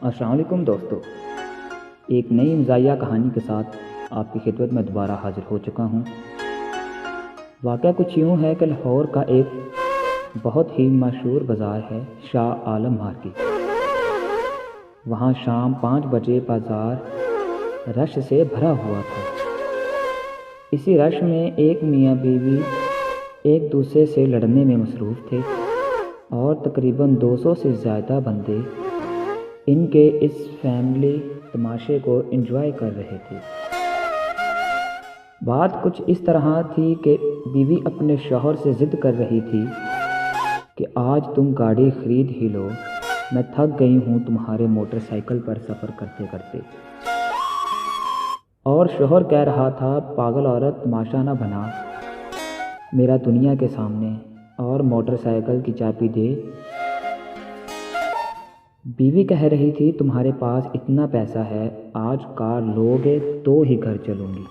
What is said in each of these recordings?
السلام علیکم دوستو، ایک نئی مزاحیہ کہانی کے ساتھ آپ کی خدمت میں دوبارہ حاضر ہو چکا ہوں۔ واقعہ کچھ یوں ہے کہ لاہور کا ایک بہت ہی مشہور بازار ہے شاہ عالم مارکیٹ۔ وہاں شام 5 بجے بازار رش سے بھرا ہوا تھا۔ اسی رش میں ایک میاں بیوی ایک دوسرے سے لڑنے میں مصروف تھے اور تقریباً 200 سے زیادہ بندے ان کے اس فیملی تماشے کو انجوائے کر رہے تھے۔ بات کچھ اس طرح تھی کہ بیوی اپنے شوہر سے ضد کر رہی تھی کہ آج تم گاڑی خرید ہی لو، میں تھک گئی ہوں تمہارے موٹر سائیکل پر سفر کرتے کرتے۔ اور شوہر کہہ رہا تھا، پاگل عورت، تماشا نہ بنا میرا دنیا کے سامنے اور موٹر سائیکل کی چابی دے۔ بیوی کہہ رہی تھی، تمہارے پاس اتنا پیسہ ہے، آج کار لوگے تو ہی گھر چلوں گی۔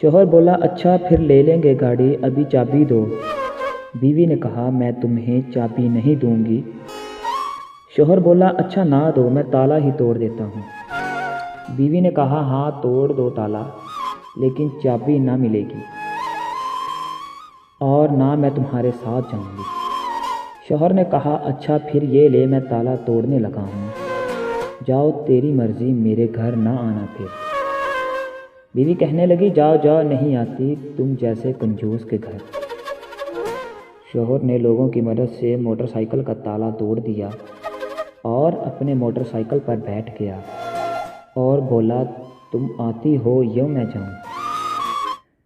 شوہر بولا، اچھا پھر لے لیں گے گاڑی، ابھی چابی دو۔ بیوی نے کہا، میں تمہیں چابی نہیں دوں گی۔ شوہر بولا، اچھا نہ دو، میں تالا ہی توڑ دیتا ہوں۔ بیوی نے کہا، ہاں توڑ دو تالا، لیکن چابی نہ ملے گی اور نہ میں تمہارے ساتھ جاؤں گی۔ شوہر نے کہا، اچھا پھر یہ لے، میں تالا توڑنے لگا ہوں، جاؤ تیری مرضی، میرے گھر نہ آنا پھر۔ بیوی کہنے لگی، جاؤ جاؤ، نہیں آتی تم جیسے کنجوس کے گھر۔ شوہر نے لوگوں کی مدد سے موٹر سائیکل کا تالا توڑ دیا اور اپنے موٹر سائیکل پر بیٹھ گیا اور بولا، تم آتی ہو یوں میں جاؤں؟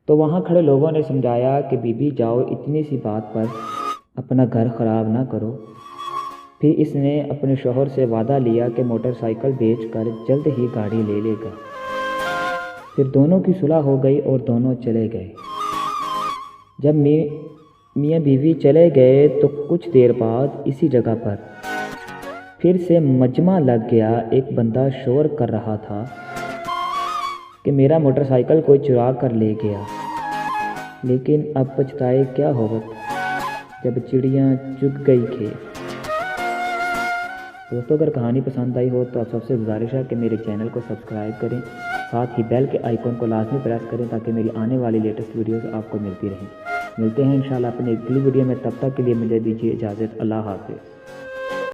تو وہاں کھڑے لوگوں نے سمجھایا کہ بی بی جاؤ، اتنی سی بات پر اپنا گھر خراب نہ کرو۔ پھر اس نے اپنے شوہر سے وعدہ لیا کہ موٹر سائیکل بیچ کر جلد ہی گاڑی لے لے گا۔ پھر دونوں کی صلح ہو گئی اور دونوں چلے گئے۔ جب میاں بیوی چلے گئے تو کچھ دیر بعد اسی جگہ پر پھر سے مجمع لگ گیا۔ ایک بندہ شور کر رہا تھا کہ میرا موٹر سائیکل کوئی چرا کر لے گیا، لیکن اب پچھتائے کیا ہوگا جب چڑیاں چگ گئی کھیت۔ دوستو، اگر کہانی پسند آئی ہو تو آپ سب سے گزارش ہے کہ میرے چینل کو سبسکرائب کریں، ساتھ ہی بیل کے آئیکن کو لازمی پریس کریں تاکہ میری آنے والی لیٹسٹ ویڈیوز آپ کو ملتی رہیں۔ ملتے ہیں انشاءاللہ اپنے اگلی ویڈیو میں، تب تک کے لیے مجھے دیجیے اجازت۔ اللہ حافظ۔